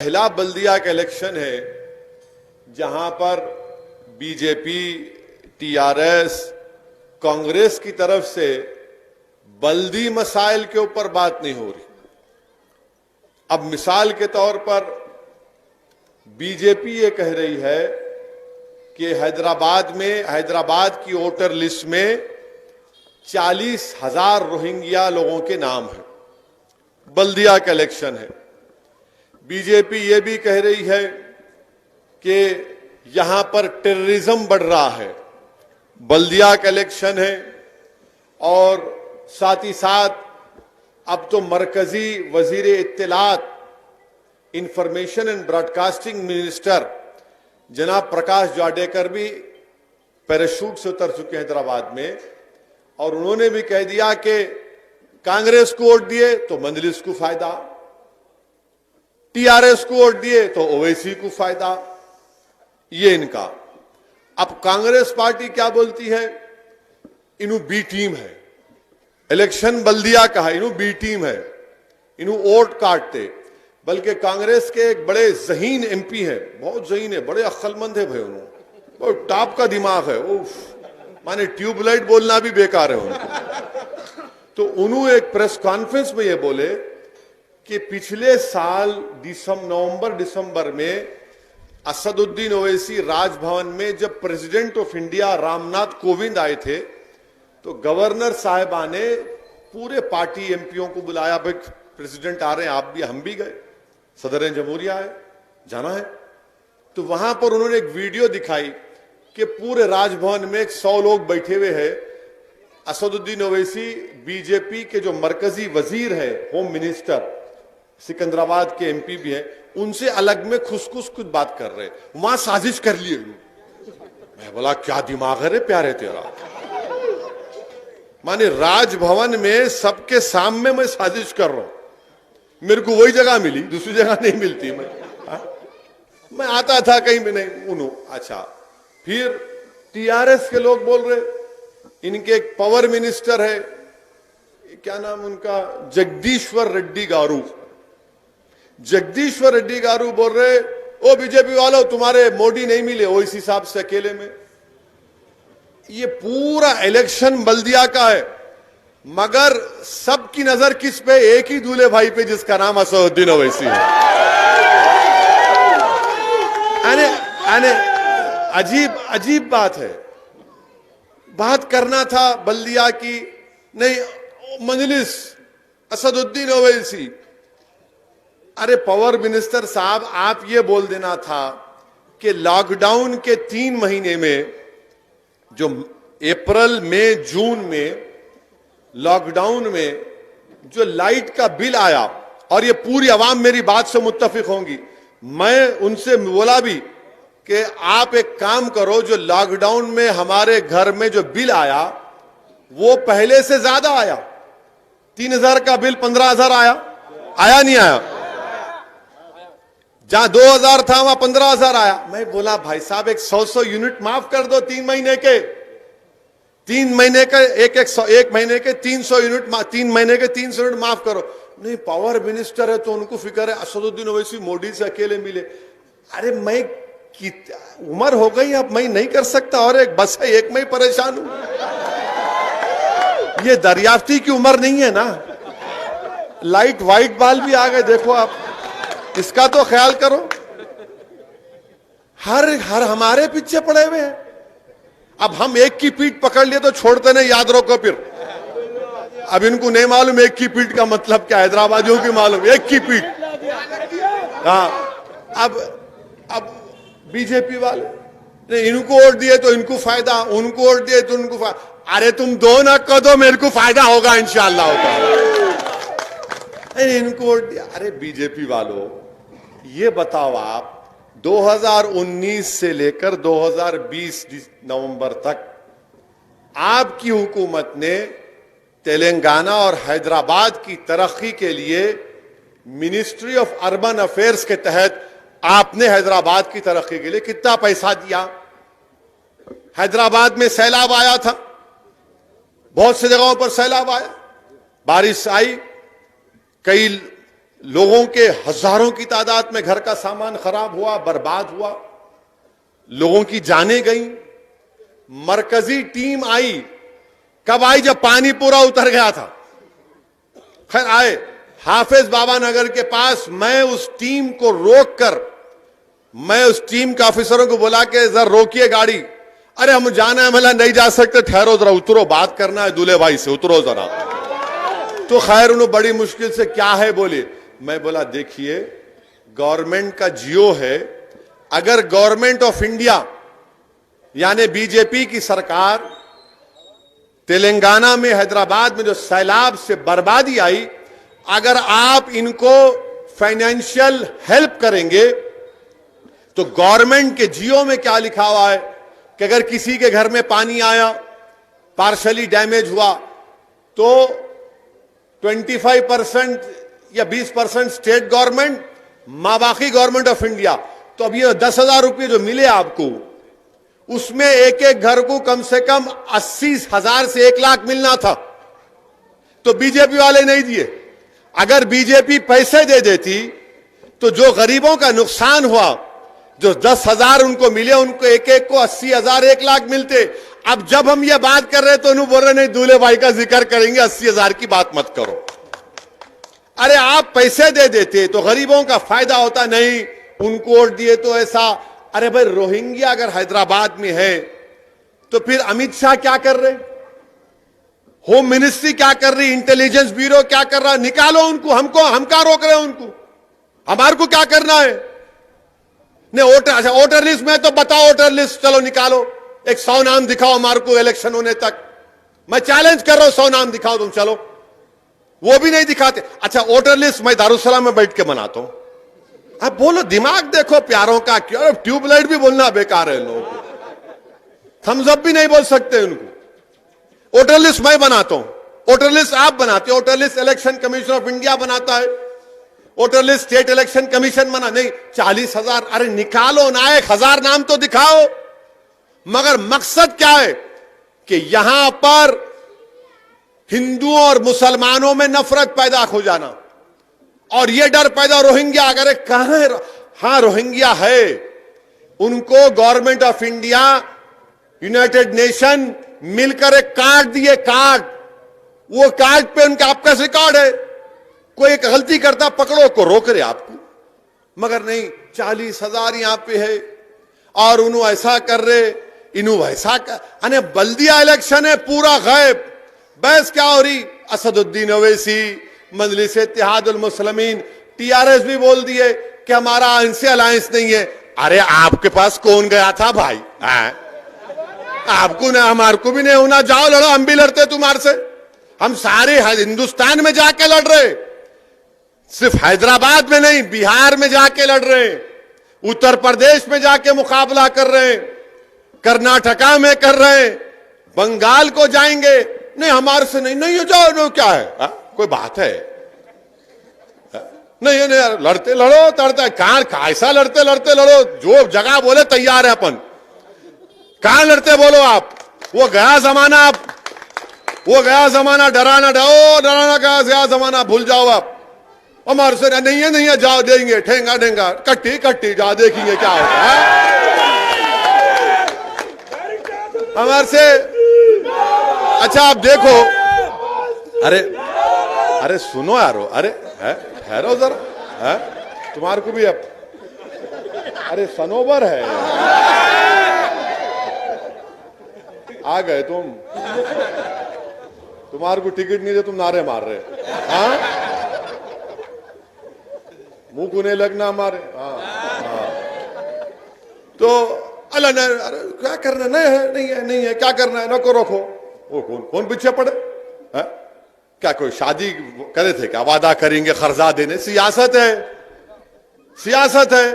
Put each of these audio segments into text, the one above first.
पहला बल्दिया का इलेक्शन है जहां पर बीजेपी, टीआरएस, कांग्रेस की तरफ से बल्दी मसाइल के ऊपर बात नहीं हो रही। अब मिसाल के तौर पर बीजेपी ये कह रही है कि हैदराबाद की वोटर लिस्ट में 40,000 रोहिंग्या लोगों के नाम हैं। बल्दिया का इलेक्शन है। बीजेपी ये भी कह रही है कि यहां पर टेररिज्म बढ़ रहा है। बल्दिया का इलेक्शन है और साथ ही साथ अब तो मरकजी वजीर इत्तलात, इंफॉर्मेशन एंड ब्रॉडकास्टिंग मिनिस्टर जनाब प्रकाश जावड़ेकर भी पैराशूट से उतर चुके हैं हैदराबाद में, और उन्होंने भी कह दिया कि कांग्रेस को वोट दिए तो मंजलिस को फायदा, टीआरएस को वोट दिए तो ओवैसी को फायदा। ये इनका। अब कांग्रेस पार्टी क्या बोलती है? इन्हू बी टीम है, इलेक्शन बल्दिया का है, इन्हू बी टीम है, इन्हू वोट काटते। बल्कि कांग्रेस के एक बड़े ज़हीन एमपी हैं, बहुत ज़हीन है, बड़े अक्लमंद है भाई, उन्होंने बहुत टॉप का दिमाग है। उफ, माने ट्यूबलाइट बोलना भी बेकार है उनको। तो उन्होंने एक प्रेस कॉन्फ्रेंस में ये बोले कि पिछले साल नवंबर दिसंबर में असदुद्दीन ओवैसी राजभवन में जब president of India Ramnath Kovind आए थे तो गवर्नर साहिबा ने पूरे पार्टी एमपीओ को बुलाया, भाई प्रेसिडेंट आ रहे हैं, आप भी, हम भी गए, सदर जमहूरिया है, जाना है। तो वहां पर उन्होंने एक वीडियो दिखाई कि पूरे राजभवन में 100 लोग बैठे हुए हैं। असदुद्दीन ओवैसी बीजेपी के जो मरकजी वजीर है, होम मिनिस्टर, सिकंदराबाद के एमपी भी हैं, उनसे अलग में खुद बात कर रहे, वहां साजिश कर लिए। मैं बोला क्या दिमाग है रे प्यारे तेरा, माने राजभवन में सबके सामने मैं साजिश कर रहा हूं। मेरे को वही जगह मिली, दूसरी जगह नहीं मिलती। मैं आता था कहीं भी नहीं। अच्छा, फिर टीआरएस के लोग बोल रहे, इनके एक पावर मिनिस्टर है, क्या नाम उनका, जगदीश्वर रेड्डी गारू। जगदीश्वर रेड्डी गारू बोल रहे, ओ बीजेपी वालों, तुम्हारे मोदी नहीं मिले वो इस हिसाब से अकेले में। ये पूरा इलेक्शन बल्दिया का है, मगर सबकी नजर किस पे? एक ही दूल्हे भाई पे, जिसका नाम असदुद्दीन ओवैसी है। अजीब बात है। बात करना था बल्दिया की, नहीं मजलिस असदुद्दीन ओवैसी। अरे पावर मिनिस्टर साहब, आप ये बोल देना था कि लॉकडाउन के 3 महीने में, जो अप्रैल मई जून में लॉकडाउन में जो लाइट का बिल आया, और ये पूरी आवाम मेरी बात से मुत्तफिक होंगी, मैं उनसे बोला भी कि आप एक काम करो, जो लॉकडाउन में हमारे घर में जो बिल आया वो पहले से ज्यादा आया। 3,000 का बिल 15,000 आया नहीं आया? जहां 2,000 था वहां 15,000 आया। मैं बोला भाई साहब, एक 100 यूनिट माफ कर दो 3 महीने के, 3 महीने के एक महीने के 300 यूनिट, 3 महीने के 300 यूनिट माफ करो। नहीं, पावर मिनिस्टर है तो उनको फिक्र है, असदुद्दीन ओवैसी मोदी से अकेले मिले। अरे मैं उम्र हो गई, अब मैं नहीं कर सकता, और एक बस है, एक मैं परेशान हूं। ये दरियाफ्ती की उम्र नहीं है ना। लाइट व्हाइट बाल भी आ गए, देखो आप, इसका तो ख्याल करो। हर हमारे पीछे पड़े हुए हैं। अब हम एक की पीठ पकड़ लिए तो छोड़ते नहीं, याद रखो। फिर अब इनको नहीं मालूम एक की पीठ का मतलब क्या, हैदराबादियों की मालूम, एक की पीठ। हाँ, अब बीजेपी वाले नहीं, इनको वोट दिए तो इनको फायदा, उनको वोट दिए तो उनको फायदा। अरे तुम दो ना कर दो, मेरे को फायदा होगा इंशाअल्लाह होगा। इनको वोट दिया। अरे बीजेपी वालों, ये बताओ आप, 2019 से लेकर 2020 नवंबर तक आपकी हुकूमत ने तेलंगाना और हैदराबाद की तरक्की के लिए मिनिस्ट्री ऑफ अर्बन अफेयर्स के तहत आपने हैदराबाद की तरक्की के लिए कितना पैसा दिया? हैदराबाद में सैलाब आया था, बहुत सी जगहों पर सैलाब आया, बारिश आई, कई लोगों के हजारों की तादाद में घर का सामान खराब हुआ, बर्बाद हुआ, लोगों की जानें गई। मरकजी टीम आई, कब आई? जब पानी पूरा उतर गया था। खैर आए हाफिज बाबा नगर के पास। मैं उस टीम को रोककर, मैं उस टीम के ऑफिसरों को बुला के, जरा रोकिए गाड़ी। अरे हम जाना है, मतलब नहीं जा सकते, ठहरो जरा, उतरो, बात करना है दूल्हे भाई से, उतरो जरा। तो खैर उन्होंने बड़ी मुश्किल से, क्या है बोले। मैं बोला देखिए गवर्नमेंट का जियो है, अगर गवर्नमेंट ऑफ इंडिया यानी बीजेपी की सरकार तेलंगाना में, हैदराबाद में जो सैलाब से बर्बादी आई, अगर आप इनको फाइनेंशियल हेल्प करेंगे तो गवर्नमेंट के जियो में क्या लिखा हुआ है कि अगर किसी के घर में पानी आया, पार्शली डैमेज हुआ, तो 25% या 20% स्टेट गवर्नमेंट, बाकी गवर्नमेंट ऑफ इंडिया। तो अब ये 10,000 रुपये जो मिले आपको, उसमें एक एक घर को कम से कम 80,000 से 1 लाख मिलना था, तो बीजेपी वाले नहीं दिए। अगर बीजेपी पैसे दे देती तो जो गरीबों का नुकसान हुआ, जो 10,000 उनको मिले, उनको एक एक को 80,000, 1 लाख मिलते। अब जब हम ये बात कर रहे तो उन्होंने बोल रहे नहीं, दूल्हे भाई का जिक्र करेंगे, 80,000 की बात मत करो। अरे आप पैसे दे देते तो गरीबों का फायदा होता, नहीं उनको वोट दिए तो ऐसा। अरे भाई रोहिंग्या अगर हैदराबाद में है तो फिर अमित शाह क्या कर रहे, होम मिनिस्ट्री क्या कर रही, इंटेलिजेंस ब्यूरो क्या कर रहा? निकालो उनको, हम क्या रोक रहे हैं उनको? हमारे को क्या करना है? नहीं वोटर, अच्छा वोटर लिस्ट में तो बताओ, वोटर लिस्ट चलो निकालो, एक 100 नाम दिखाओ हमारे को इलेक्शन होने तक। मैं चैलेंज कर रहा हूं, 100 नाम दिखाओ तुम, चलो। वो भी नहीं दिखाते। अच्छा वोटर लिस्ट मैं दारुसलाम में बैठ के बनाता हूं। अब बोलो, दिमाग देखो प्यारों का, क्यों? ट्यूबलाइट भी बोलना बेकार है लोगों को, थम्स अप भी नहीं बोल सकते उनको। वोटर लिस्ट मैं बनाता हूं, वोटर लिस्ट आप बनाते हो, voter list election commission of India बनाता है, voter list state election commission बना। नहीं 40,000, अरे निकालो ना, 1,000 नाम तो दिखाओ। मगर मकसद क्या है कि यहां पर हिंदुओं और मुसलमानों में नफरत पैदा हो जाना, और यह डर पैदा, रोहिंग्या अगर कहां है? हां रोहिंग्या है, उनको government of India, United nation मिलकर एक कार्ड दिए, कार्ड, वो कार्ड पे उनका आपका रिकॉर्ड है। कोई एक गलती करता पकड़ो को रोक रहे आपको, मगर नहीं 40,000 यहां पे है, और उन्होंने ऐसा कर रहे, इन्हों ऐसा कर। अने बल्दिया इलेक्शन है पूरा गायब, बहस क्या हो रही? असदुद्दीन ओवैसी, मजलिस इत्तेहादुल मुस्लिमीन, टीआरएस भी बोल दिए कि हमारा इनसे अलायंस नहीं है। अरे आपके पास कौन गया था भाई? आपको ना, हमारे को भी नहीं होना, जाओ लड़ो, हम भी लड़ते तुम्हारे से। हम सारे हिंदुस्तान में जाके लड़ रहे, सिर्फ हैदराबाद में नहीं, बिहार में जाके लड़ रहे, उत्तर प्रदेश में जाके मुकाबला कर रहे, कर्नाटका में कर रहे, बंगाल को जाएंगे। नहीं हमारे से नहीं, नहीं जाओ, नो क्या है? कोई बात है? नहीं नहीं, लड़ते लड़ो, तड़ता कहां, ऐसा लड़ते लड़ते लड़ो, जो जगह बोले तैयार है अपन। कहां लड़ते बोलो आप? वो गया जमाना, आप वो गया जमाना, डराना डराना गया जमाना, भूल जाओ आप। हमारे से नहीं है, नहीं है, जाओ देंगे, ठेंगा ठेंगा, कट्टी कट्टी, जाओ देखेंगे क्या होता है हमारे से। अच्छा आप देखो, अरे सुनो यारो, अरे ठहरो जरा, तुम्हारे को भी अब, अरे सनोबर है, आ गए तुम, तुम्हारे को टिकट नहीं दे, तुम नारे मार रहे। हाँ मुंह को नहीं लगना हमारे। हाँ तो अल्लाह ने, अरे क्या करना, नहीं है, नहीं है, नहीं है, क्या करना है, नको रखो। वो कौन पीछे पड़े? है क्या कोई शादी करे थे क्या? वादा करेंगे खर्जा देने, सियासत है, सियासत है।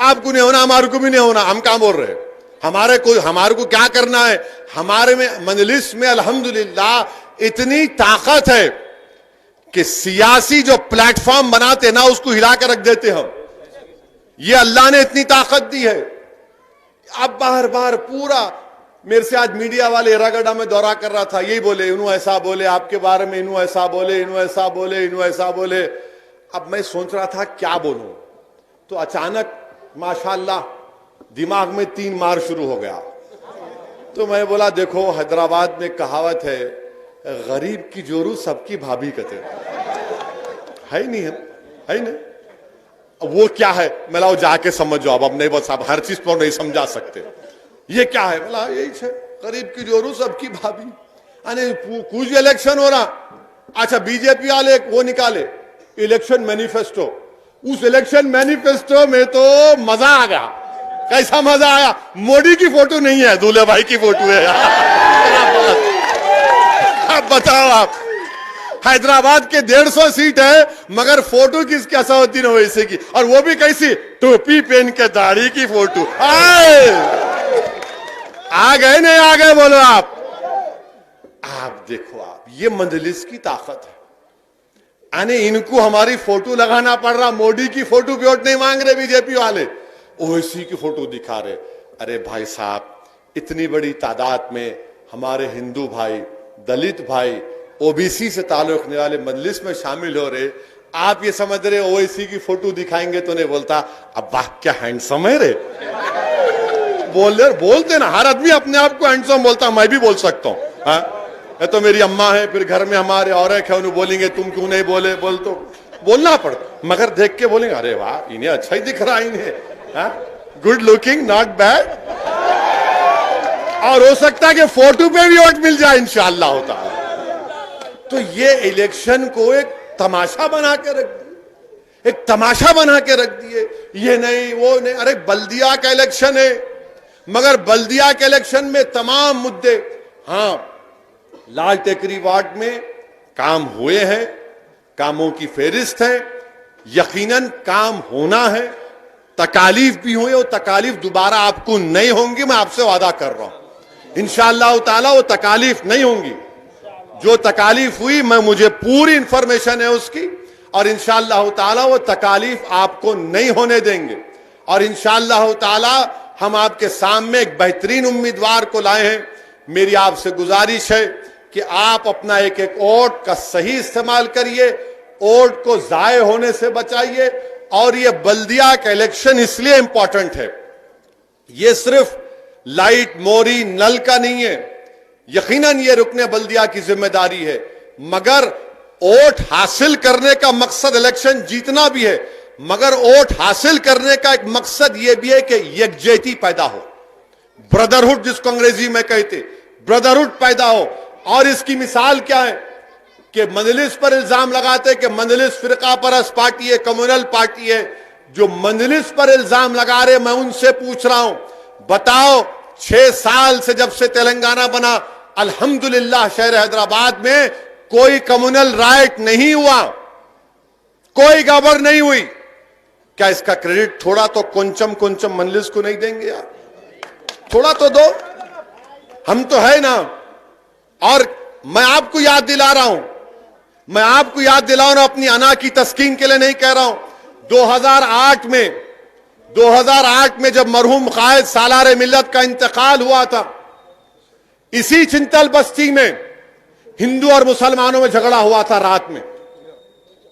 आपको नहीं होना, हमारे को भी नहीं होना, हम क्या बोल रहे? हमारे को क्या करना है? हमारे में मजलिस में अल्हम्दुलिल्लाह इतनी ताकत है कि सियासी जो प्लेटफॉर्म बनाते ना, उसको हिला कर रख देते हम। ये अल्लाह ने इतनी ताकत दी है। अब बार बार पूरा, मेरे से आज मीडिया वाले एरागढ़ा में दौरा कर रहा था, यही बोले, इन्हों ऐसा बोले आपके बारे में, इन्हों ऐसा बोले, इन्हों ऐसा बोले, इन्हों ऐसा बोले। अब मैं सोच रहा था क्या बोलूं, तो अचानक माशाल्लाह दिमाग में 3 मार शुरू हो गया। तो मैं बोला देखो हैदराबाद में कहावत है, गरीब की जोरू सबकी भाभी कहते है नहीं, है ना? वो क्या है? मैं लाओ जाके समझो, अब नहीं, बस आप हर चीज पर नहीं समझा सकते। ये क्या है? बोला यही है, गरीब की जोरू सबकी भाभी। अरे कुछ इलेक्शन हो रहा, अच्छा बीजेपी वाले वो निकाले इलेक्शन मैनिफेस्टो, उस इलेक्शन मैनिफेस्टो में तो मजा आ गया। कैसा मजा आया? मोदी की फोटो नहीं है, दूल्हे भाई की फोटो है। अब बताओ आप, हैदराबाद के 150 सीट है मगर फोटो किसकी ऐसा होती ना वैसे की, और वो भी कैसी? टोपी पहन के दाढ़ी की फोटो। आ गए नहीं आ गए बोलो आप देखो आप, ये मंजलिस की ताकत है। यानी इनको हमारी फोटो लगाना पड़ रहा, मोदी की फोटो पे वोट नहीं मांग रहे बीजेपी वाले, ओवैसी की फोटो दिखा रहे। अरे भाई साहब, इतनी बड़ी तादाद में हमारे हिंदू भाई, दलित भाई, ओबीसी से ताल्लुक रखने वाले मजलिस में शामिल हो रहे, आप ये समझ रहे ओवैसी की फोटो दिखाएंगे तो नहीं बोलता अब वाह क्या हैंडसम है रे? बोलते ना, हर आदमी अपने आप को हैंडसम बोलता, मैं भी बोल सकता हूँ। ये तो मेरी अम्मा है, फिर घर में हमारे और एक है, उन्हें बोलेंगे तुम क्यों नहीं बोले, तो बोलना पड़ता, मगर देख के बोलेंगे अरे वाह इन्हें अच्छा ही दिख रहा है, इन्हें गुड लुकिंग, नॉट बैड। और हो सकता है कि फोटो पे भी वोट मिल जाए इंशाअल्लाह होता है। तो ये इलेक्शन को एक तमाशा बना के रख दिए, एक तमाशा बना के रख दिए। ये नहीं वो नहीं, अरे बल्दिया का इलेक्शन है, मगर बल्दिया के इलेक्शन में तमाम मुद्दे, हाँ लाल टेकरी वार्ड में काम हुए हैं, कामों की फेरिस्त है, यकीनन काम होना है, तकालीफ भी हुई, और तकालीफ दोबारा आपको नहीं होंगी, मैं आपसे वादा कर रहा हूं इंशाअल्लाह ताला वो तकालीफ नहीं होंगी। जो तकालीफ हुई मुझे पूरी इंफॉर्मेशन है उसकी, और इंशाअल्लाह ताला वो तकालीफ आपको नहीं होने देंगे। और इंशाअल्लाह ताला हम आपके सामने एक बेहतरीन उम्मीदवार को लाए हैं। मेरी आपसे गुजारिश है कि आप अपना एक एक वोट का सही इस्तेमाल करिए, वोट को जाये होने से बचाइए। और ये बल्दिया का इलेक्शन इसलिए इंपॉर्टेंट है, ये सिर्फ लाइट मोरी नल का नहीं है, यकीनन ये रुकने बल्दिया की जिम्मेदारी है, मगर वोट हासिल करने का मकसद इलेक्शन जीतना भी है, मगर वोट हासिल करने का एक मकसद यह भी है कि यकजहती पैदा हो, ब्रदरहुड जिसको अंग्रेजी में कहते, ब्रदरहुड पैदा हो। और इसकी मिसाल क्या है कि मजलिस पर इल्जाम लगाते कि मजलिस फिरका परस्त पार्टी है, कम्युनल पार्टी है। जो मजलिस पर इल्जाम लगा रहे, मैं उनसे पूछ रहा हूं, बताओ 6 साल से जब से तेलंगाना बना, अल्हम्दुलिल्लाह शहर हैदराबाद में कोई कम्युनल राइट नहीं हुआ, कोई गड़बड़ नहीं हुई। क्या इसका क्रेडिट थोड़ा तो कुंचम मजलिस को नहीं देंगे यार? थोड़ा तो दो, हम तो है ना। और मैं आपको याद दिला रहा हूं, मैं आपको याद दिला रहा हूं, अपनी अना की तस्कीन के लिए नहीं कह रहा हूं। 2008 में जब मरहूम कायद सालार मिल्लत का इंतकाल हुआ था, इसी चिंतल बस्ती में हिंदू और मुसलमानों में झगड़ा हुआ था रात में।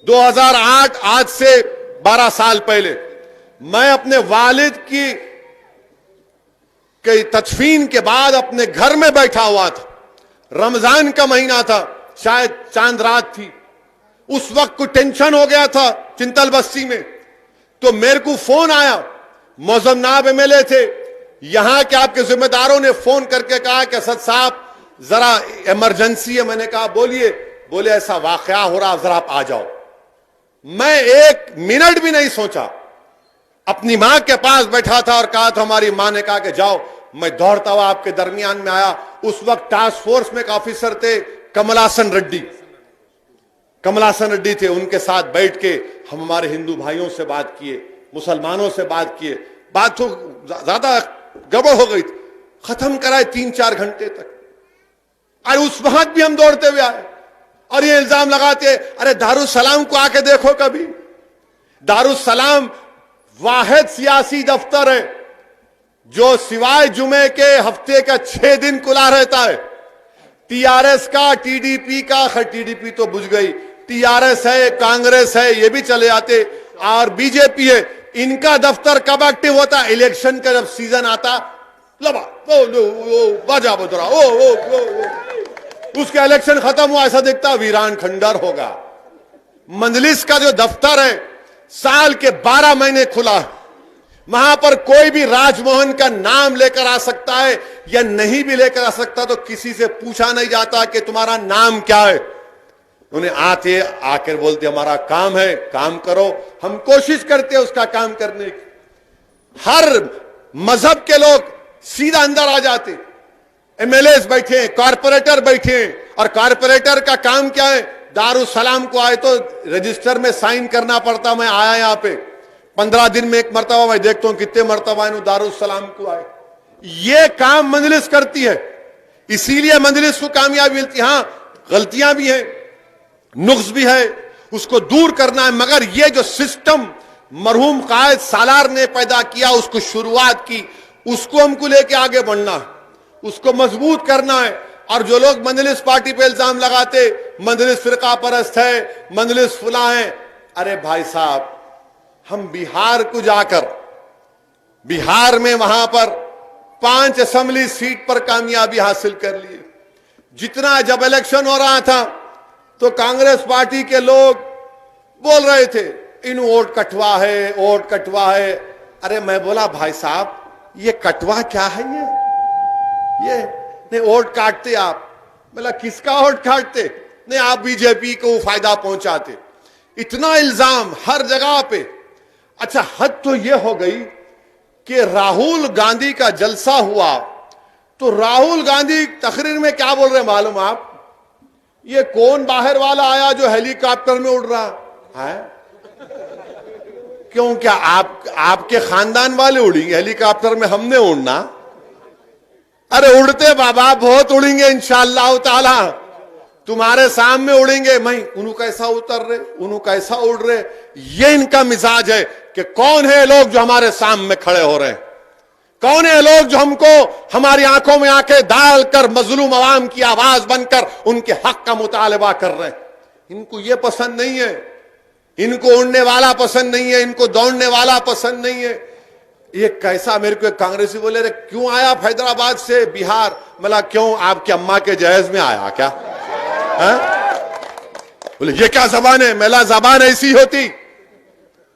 2008, आज से 12 साल पहले, मैं अपने वालिद की तदफीन के बाद अपने घर में बैठा हुआ था। रमजान का महीना था, शायद चांद रात थी। उस वक्त को टेंशन हो गया था चिंतल बस्ती में, तो मेरे को फोन आया, मौजम नाब एमएलए थे, यहां के आपके जिम्मेदारों ने फोन करके कहा कि असद साहब जरा इमरजेंसी है। मैंने कहा बोलिए। बोले ऐसा वाकया हो रहा, जरा आप आ जाओ। मैं 1 मिनट भी नहीं सोचा, अपनी मां के पास बैठा था और कहा था, हमारी मां ने कहा कि जाओ। मैं दौड़ता हुआ आपके दरमियान में आया। उस वक्त टास्क फोर्स में एक ऑफिसर थे, कमलासन रेड्डी थे। उनके साथ बैठ के हम हमारे हिंदू भाइयों से बात किए, मुसलमानों से बात किए। बात तो ज्यादा गड़बड़ हो गई थी, खत्म कराए 3-4 घंटे तक। अरे उस वक्त भी हम दौड़ते हुए आए और ये इल्जाम लगाते, अरे दारुसलाम को आके देखो कभी। दारुसलाम वाहिद सियासी दफ्तर है जो सिवाय जुमे के हफ्ते का 6 दिन खुला रहता है। टीआरएस का, टीडीपी का, टीडीपी तो बुझ गई, टीआरएस है, कांग्रेस है, ये भी चले जाते, और बीजेपी है। इनका दफ्तर कब एक्टिव होता? इलेक्शन का जब सीजन आता, लबा बाजा बदरा उसका इलेक्शन खत्म हुआ, ऐसा दिखता वीरान खंडर होगा। मंजलिस का जो दफ्तर है साल के 12 महीने खुला है, वहां पर कोई भी राजमोहन का नाम लेकर आ सकता है या नहीं भी लेकर आ सकता, तो किसी से पूछा नहीं जाता कि तुम्हारा नाम क्या है। उन्हें आते आकर बोलते हमारा काम है, काम करो। हम कोशिश करते हैं उसका काम करने की। हर मजहब के लोग सीधा अंदर आ जाते, एमएलए बैठे, कॉर्पोरेटर बैठे, और कॉर्पोरेटर का काम क्या है? दारुसलाम को आए तो रजिस्टर में साइन करना पड़ता। मैं आया यहां पे 15 दिन में एक मरतबा, मैं देखता हूं कितने मरतबा दारुसलाम को आए। ये काम मजलिस करती है, इसीलिए मजलिस को कामयाबी मिलती है। हां, गलतियां भी हैं, नुक्स भी है, उसको दूर करना है, मगर ये जो सिस्टम मरहूम कायद सालार ने पैदा किया, उसको शुरुआत की, उसको हमको लेके आगे बढ़ना है, उसको मजबूत करना है। और जो लोग मजलिस पार्टी पे इल्जाम लगाते, मजलिस फिरका परस्त है, मजलिस फुला है, अरे भाई साहब, हम बिहार को जाकर, बिहार में वहां पर 5 असेंबली सीट पर कामयाबी हासिल कर लिए। जितना जब इलेक्शन हो रहा था तो कांग्रेस पार्टी के लोग बोल रहे थे इन वोट कटवा है, वोट कटवा है। अरे मैं बोला भाई साहब, ये कटवा क्या है? ये नहीं, वोट काटते आप। बोला किसका वोट काटते? नहीं, आप बीजेपी को फायदा पहुंचाते। इतना इल्जाम हर जगह पे। अच्छा, हद तो ये हो गई कि राहुल गांधी का जलसा हुआ तो राहुल गांधी तकरीर में क्या बोल रहे मालूम आप? ये कौन बाहर वाला आया जो हेलीकॉप्टर में उड़ रहा है? क्यों, क्या आपके खानदान वाले उड़ेंगे हेलीकॉप्टर में? हमने उड़ना? अरे उड़ते बाबा, बहुत उड़ेंगे इंशाअल्लाह ताला, तुम्हारे सामने उड़ेंगे। मैं उन्हों कैसा उतर रहे, उन्हों कैसा उड़ रहे। ये इनका मिजाज है कि कौन है लोग जो हमारे सामने खड़े हो रहे हैं, कौन है लोग जो हमको हमारी आंखों में आंखें डालकर मजलूम अवाम की आवाज बनकर उनके हक का मुतालबा कर रहे हैं। इनको ये पसंद नहीं है, इनको उड़ने वाला पसंद नहीं है, इनको दौड़ने वाला पसंद नहीं है। ये कैसा? मेरे को एक कांग्रेसी बोले, रे क्यों आया हैदराबाद से बिहार? मला क्यों, आपकी अम्मा के जहेज में आया क्या? बोले ये क्या जबान है? मेला जबान ऐसी होती,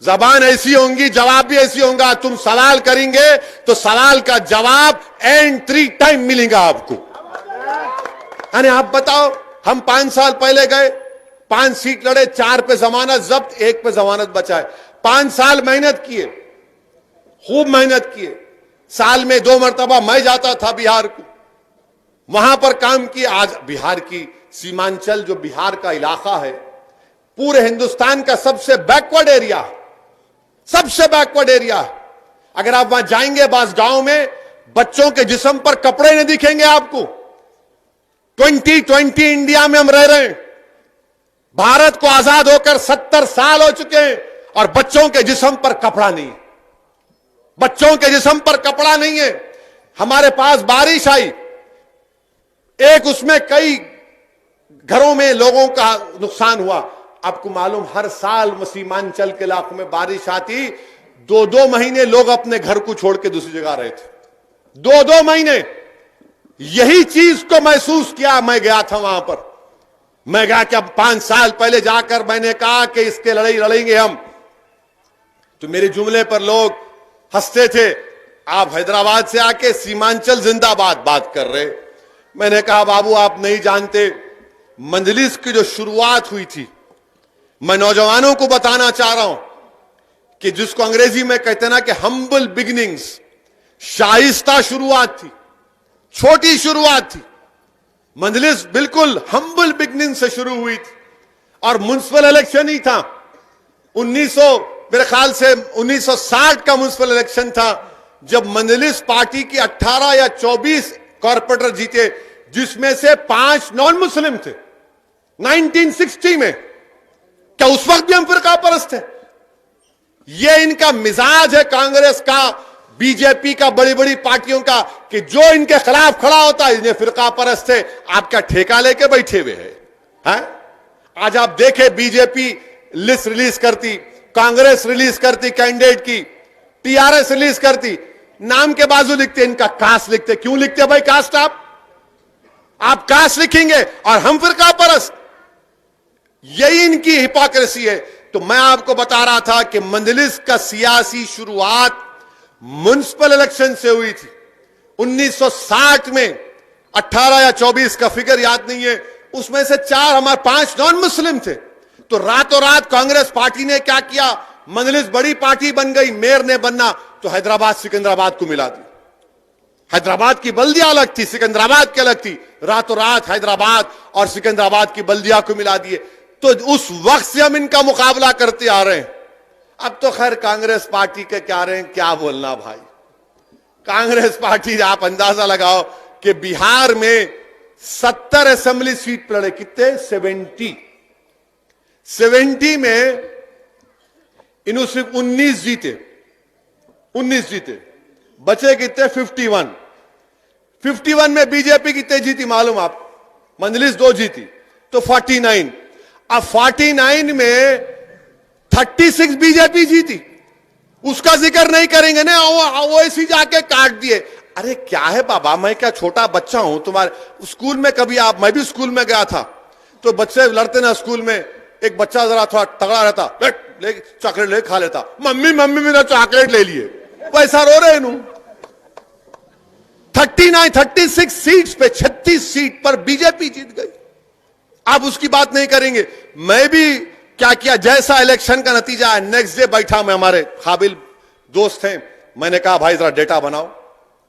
जबान ऐसी होंगी, जवाब भी ऐसी होगा। तुम सवाल करेंगे तो सवाल का जवाब एंड 3 टाइम मिलेगा आपको। अरे आप बताओ, हम 5 साल पहले गए, 5 सीट लड़े, 4 पे जमानत जब्त, 1 पे जमानत बचाए। 5 साल मेहनत किए, खूब मेहनत किए। साल में 2 मरतबा मैं जाता था बिहार को, वहां पर काम किया। आज बिहार की सीमांचल जो बिहार का इलाका है, पूरे हिंदुस्तान का सबसे बैकवर्ड एरिया, सबसे बैकवर्ड एरिया। अगर आप वहां जाएंगे बास गांव में, बच्चों के जिस्म पर कपड़े नहीं दिखेंगे आपको। 2020 इंडिया में हम रह रहे हैं, भारत को आजाद होकर 70 साल हो चुके हैं और बच्चों के जिस्म पर कपड़ा नहीं है, बच्चों के जिस्म पर कपड़ा नहीं है। हमारे पास बारिश आई, एक उसमें कई घरों में लोगों का नुकसान हुआ। आपको मालूम, हर साल सीमांचल के इलाकों में बारिश आती, 2-2 महीने लोग अपने घर को छोड़ के दूसरी जगह रहे थे। 2-2 महीने। यही चीज को महसूस किया। मैं गया था वहां पर, मैं गया कि अब 5 साल पहले जाकर मैंने कहा कि इसके लड़ाई लड़ेंगे हम, तो मेरे जुमले पर लोग हंसते थे। आप हैदराबाद से आके सीमांचल जिंदाबाद बात कर रहे। मैंने कहा बाबू, आप नहीं जानते, मजलिस की जो शुरुआत हुई थी, मैं नौजवानों को बताना चाह रहा हूं कि जिसको अंग्रेजी में कहते ना कि हम्बल बिगिनिंग्स, शाइस्ता शुरुआत थी, छोटी शुरुआत थी। मजलिस बिल्कुल हम्बल बिगिनिंग से शुरू हुई थी और म्युनिसिपल इलेक्शन ही था। 1900 मेरे ख्याल से 1960 का म्युनिसिपल इलेक्शन था, जब मजलिस पार्टी की 18 या 24 कॉर्पोरेटर जीते, जिसमें से 5 नॉन मुस्लिम थे। 1960 में, क्या उस वक्त भी हम फिरका परस्त थे? ये इनका मिजाज है कांग्रेस का, बीजेपी का, बड़ी बड़ी पार्टियों का, कि जो इनके खिलाफ खड़ा होता है इन्हें फिरका परस्त है। आप क्या ठेका लेके बैठे हुए हैं? आज आप देखें, बीजेपी लिस्ट रिलीज करती, कांग्रेस रिलीज करती कैंडिडेट की, टीआरएस रिलीज करती, नाम के बाजू लिखते इनका कास्ट लिखते। क्यों लिखते भाई कास्ट? आप कास्ट लिखेंगे और हम फिरका परस्त, यही इनकी हिपोक्रेसी है। तो मैं आपको बता रहा था कि मंजलिस का सियासी शुरुआत म्युनिसिपल इलेक्शन से हुई थी 1960 में। 18 या 24 का फिगर याद नहीं है, उसमें से 5 नॉन मुस्लिम थे। तो रातों रात कांग्रेस पार्टी ने क्या किया, मंजलिस बड़ी पार्टी बन गई, मेयर ने बनना तो हैदराबाद सिकंदराबाद को मिला दी। हैदराबाद की बल्दिया अलग थी, सिकंदराबाद की अलग थी, रातों रात हैदराबाद और सिकंदराबाद की बल्दिया को मिला दिए। तो उस वक्त से हम इनका मुकाबला करते आ रहे हैं। अब तो खैर कांग्रेस पार्टी के क्या रहे हैं, क्या बोलना भाई। कांग्रेस पार्टी, आप अंदाजा लगाओ कि बिहार में 70 असेंबली सीट लड़े, कितने? 70 में इन्होंने सिर्फ 19 जीते, 19 जीते, बचे कितने? 51 में बीजेपी कितने जीती मालूम आप? मंजलिस 2 जीती, तो 49। अब 49 में 36 बीजेपी जीती, उसका जिक्र नहीं करेंगे ना, वो ऐसी जाके काट दिए। अरे क्या है बाबा, मैं क्या छोटा बच्चा हूं तुम्हारे? स्कूल में कभी आप, मैं भी स्कूल में गया था, तो बच्चे लड़ते ना स्कूल में, एक बच्चा जरा थोड़ा तगड़ा रहता, ले चॉकलेट ले खा लेता, मम्मी मम्मी मेरा चॉकलेट ले लिए, वैसा रो रहे नु। 36 सीट्स पे 36 सीट पर बीजेपी जीत गई। आप उसकी बात नहीं करेंगे। मैं भी क्या किया, जैसा इलेक्शन का नतीजा है, नेक्स्ट डे बैठा, मैं, हमारे काबिल दोस्त हैं, मैंने कहा भाई जरा डेटा बनाओ।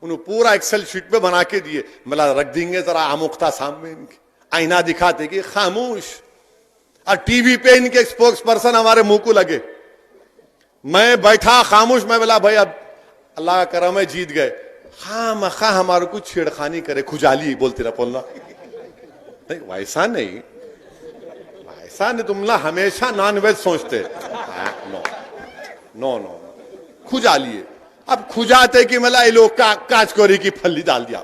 उन्होंने पूरा एक्सेल शीट पे बना के दिए। मैं रख देंगे जरा आमुख्ता सामने, इनके आईना दिखाते कि खामोश, और टीवी पे इनके स्पोक्स पर्सन हमारे मुंह को लगे। मैं बैठा खामोश, मैं बोला भाई अब अल्लाह का करम है जीत गए। हाँ मखा हमारे को छेड़खानी करे, खुजाली बोलते रहा बोलना नहीं, वैसा नहीं, वैसा नहीं, तुम ना हमेशा नॉनवेज सोचते। नो नो नो, खुजाली है। अब खुजाते कि मला ये लोग काचकोरी की फल्ली डाल दिया।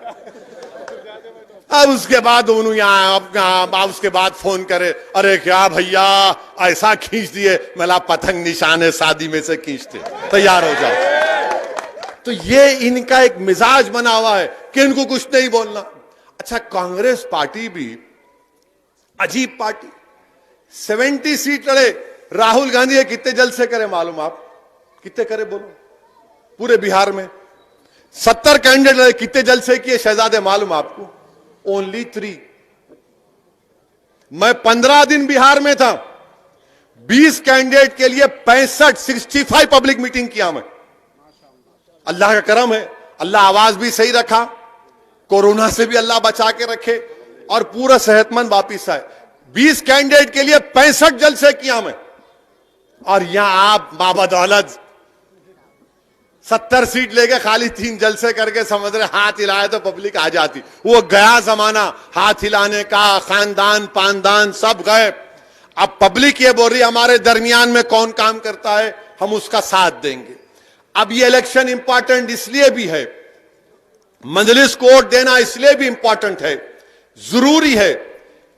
अब उसके बाद उन्होंने यहाँ उसके बाद फोन करे, अरे क्या भैया ऐसा खींच दिए, मला पतंग निशाने शादी में से खींचते, तैयार हो जाओ। तो ये इनका एक मिजाज बना हुआ है कि इनको कुछ नहीं बोलना। अच्छा, कांग्रेस पार्टी भी अजीब पार्टी, 70 सीट लड़े। राहुल गांधी कितने जलसे करे मालूम आप? कितने करे बोलो? पूरे बिहार में 70 कैंडिडेट लड़े, कितने जलसे किए शहजादे मालूम आपको? ओनली 3। मैं 15 दिन बिहार में था, 20 कैंडिडेट के लिए 65 पब्लिक मीटिंग किया मैं। अल्लाह का करम है, अल्लाह आवाज भी सही रखा, कोरोना से भी अल्लाह बचा के रखे और पूरा सेहतमंद वापिस आए। 20 कैंडिडेट के लिए 65 जलसे किया मैं। और यहां आप बाबदौलत 70 सीट लेके खाली 3 जलसे करके समझ रहे हाथ हिलाए तो पब्लिक आ जाती। वो गया जमाना हाथ हिलाने का, खानदान पानदान सब गए। अब पब्लिक ये बोल रही हमारे दरमियान में कौन काम करता है, हम उसका साथ देंगे। अब ये इलेक्शन इंपॉर्टेंट इसलिए भी है, मंजलिस को वोट देना इसलिए भी इंपॉर्टेंट है, जरूरी है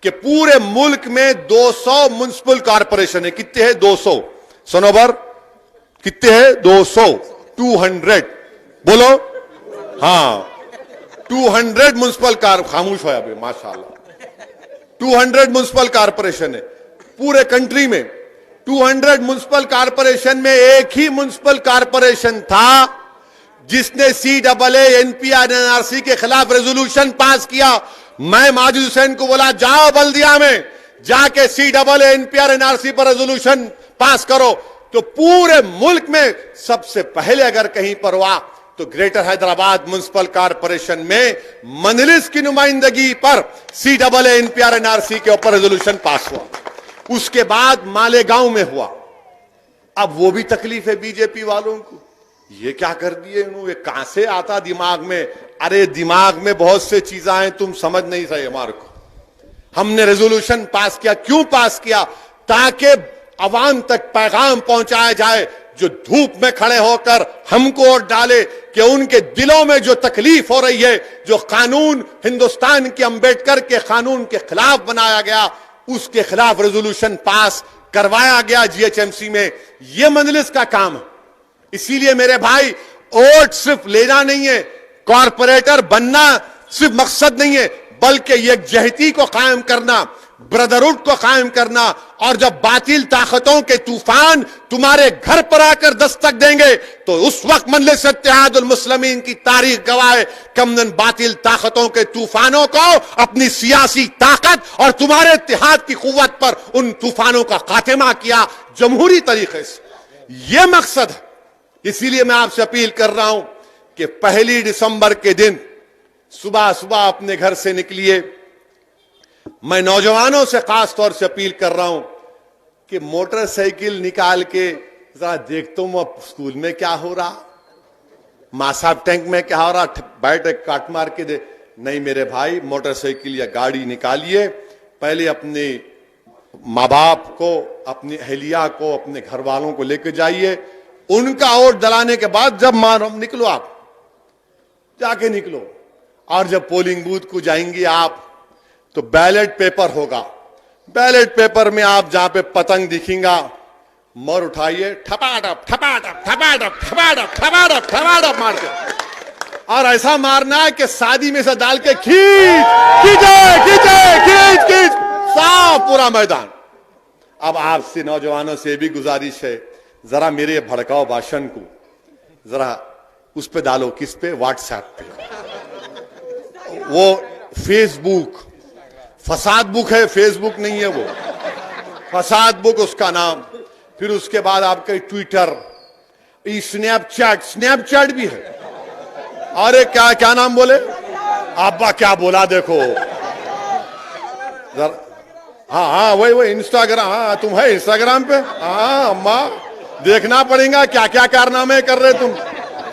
कि पूरे मुल्क में 200 म्युनिसिपल कॉर्पोरेशन है। कितने हैं? 200। सनोबर कितने हैं? 200, 200 बोलो। हाँ, 200 म्युनिसिपल खामोश हो अभी माशाल्लाह। 200 म्युनिसिपल कॉर्पोरेशन है पूरे कंट्री में। 200 म्युनिसिपल कॉर्पोरेशन में एक ही म्युनिसिपल कॉर्पोरेशन था जिसने CAA NPR NRC के खिलाफ रेजोल्यूशन पास किया। मैं माजिद हुसैन को बोला जाओ बल्दिया में जाके CAA NPR NRC पर रेजोल्यूशन पास करो। तो पूरे मुल्क में सबसे पहले अगर कहीं पर हुआ तो ग्रेटर हैदराबाद म्युनिसिपल कॉर्पोरेशन में मंजलिस की नुमाइंदगी पर CAA NPR NRC के ऊपर रेजोल्यूशन पास हुआ। उसके बाद मालेगांव में हुआ। अब वो भी तकलीफ है बीजेपी वालों को, ये क्या कर दिए इन्होंने, कहां से आता दिमाग में? अरे दिमाग में बहुत से चीजें हैं, तुम समझ नहीं रहे हमारे को। हमने रेजोल्यूशन पास किया, क्यों पास किया? ताकि अवाम तक पैगाम पहुंचाया जाए जो धूप में खड़े होकर हमको वोट डाले कि उनके दिलों में जो तकलीफ हो रही है, जो कानून हिंदुस्तान के अंबेडकर के कानून के खिलाफ बनाया गया, उसके खिलाफ रेजोल्यूशन पास करवाया गया जीएचएमसी में। यह मजलिस का काम है। इसीलिए मेरे भाई, वोट सिर्फ लेना नहीं है, कॉरपोरेटर बनना सिर्फ मकसद नहीं है, बल्कि यकजहती को कायम करना, ब्रदरहुड को कायम करना। और जब बातिल ताकतों के तूफान तुम्हारे घर पर आकर दस्तक देंगे तो उस वक्त मजलिस इत्तेहादुल मुस्लिमीन की तारीख गवाह है कि हमने बातिल ताकतों के तूफानों को अपनी सियासी ताकत और तुम्हारे इत्तेहाद की कुव्वत पर उन तूफानों का खात्मा किया जमहूरी तरीके से। यह मकसद है। इसीलिए मैं आपसे अपील कर रहा हूं कि 1 दिसंबर के दिन सुबह सुबह अपने घर से निकलिए। मैं नौजवानों से खास तौर से अपील कर रहा हूं कि मोटरसाइकिल निकाल के जरा देखता हूं स्कूल में क्या हो रहा, मासाब टैंक में क्या हो रहा, बैठ एक काट मार के दे। नहीं मेरे भाई, मोटरसाइकिल या गाड़ी निकालिए, पहले अपने माँ बाप को, अपनी अहलिया को, अपने घर वालों को लेकर जाइए। उनका वोट दिलाने के बाद जब निकलो, आप जाके निकलो। और जब पोलिंग बूथ को जाएंगे आप तो बैलेट पेपर होगा। बैलेट पेपर में आप जहां पे पतंग दिखेगा, मोर उठाइए, ठपाटप ठपाटप ठपाटप ठपाटप ठपाटप ठपाटप मार के, और ऐसा मारना है कि शादी में से डाल के खींच खींचे खींचे खींच खींच साफ पूरा मैदान। अब आपसे नौजवानों से भी गुजारिश है, जरा मेरे भड़काओ भाषण को जरा उस पे डालो, किस पे, व्हाट्सएप पे। वो फेसबुक फसाद बुक है, फेसबुक नहीं है, वो फसाद बुक उसका नाम। फिर उसके बाद आपके ट्विटर, स्नैपचैट, स्नैपचैट भी है। अरे क्या क्या नाम बोले अब्बा, क्या बोला देखो जरा। हाँ हाँ वही इंस्टाग्राम। हाँ तुम है इंस्टाग्राम पे? हाँ अम्मा, देखना पड़ेगा क्या क्या कारनामे कर रहे तुम।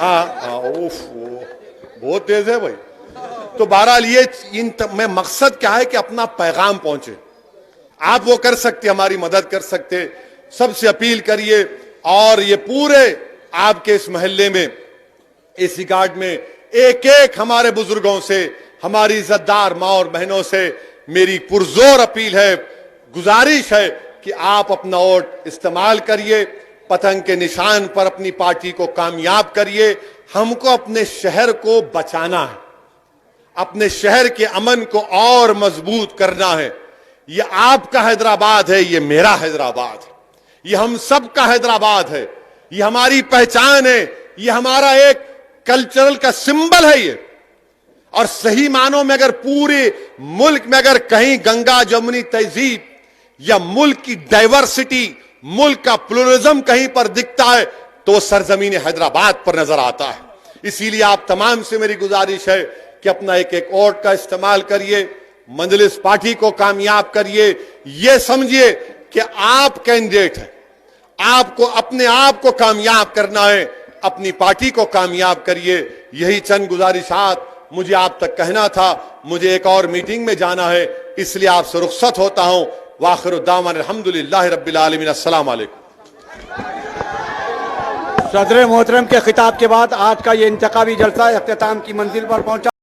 हाँ उफ, बहुत तेज है भाई। तो बहरहाल ये में मकसद क्या है कि अपना पैगाम पहुंचे। आप वो कर सकते, हमारी मदद कर सकते, सबसे अपील करिए। और ये पूरे आपके इस मोहल्ले में, इस रिकॉर्ड में एक एक हमारे बुजुर्गों से, हमारी इज्जतदार माँ और बहनों से मेरी पुरजोर अपील है, गुजारिश है कि आप अपना वोट इस्तेमाल करिए, पतंग के निशान पर अपनी पार्टी को कामयाब करिए। हमको अपने शहर को बचाना है, अपने शहर के अमन को और मजबूत करना है। ये आपका हैदराबाद है, ये मेरा हैदराबाद है, ये हम सब का हैदराबाद है, ये हमारी पहचान है, ये हमारा एक कल्चरल का सिंबल है ये। और सही मानों में अगर पूरे मुल्क में अगर कहीं गंगा जमुनी तहजीब या मुल्क की डाइवर्सिटी, मुल्क का प्लुरलिज्म कहीं पर दिखता है तो सरजमीन हैदराबाद पर नजर आता है। इसीलिए आप तमाम से मेरी गुजारिश है कि अपना एक एक वोट का इस्तेमाल करिए, मजलिस पार्टी को कामयाब करिए। यह समझिए कि आप कैंडिडेट हैं, आपको अपने आप को कामयाब करना है, अपनी पार्टी को कामयाब करिए। यही चंद गुजारिशात मुझे आप तक कहना था। मुझे एक और मीटिंग में जाना है, इसलिए आपसे रुखसत होता हूं। वाखिर दामन अल्हम्दुलिल्लाहि रब्बिल आलमीन। अस्सलाम वालेकुम। सदर मोहतरम के खिताब के बाद आज का ये इंतखाबी जलसा इख्तिताम की मंजिल पर पहुंचा।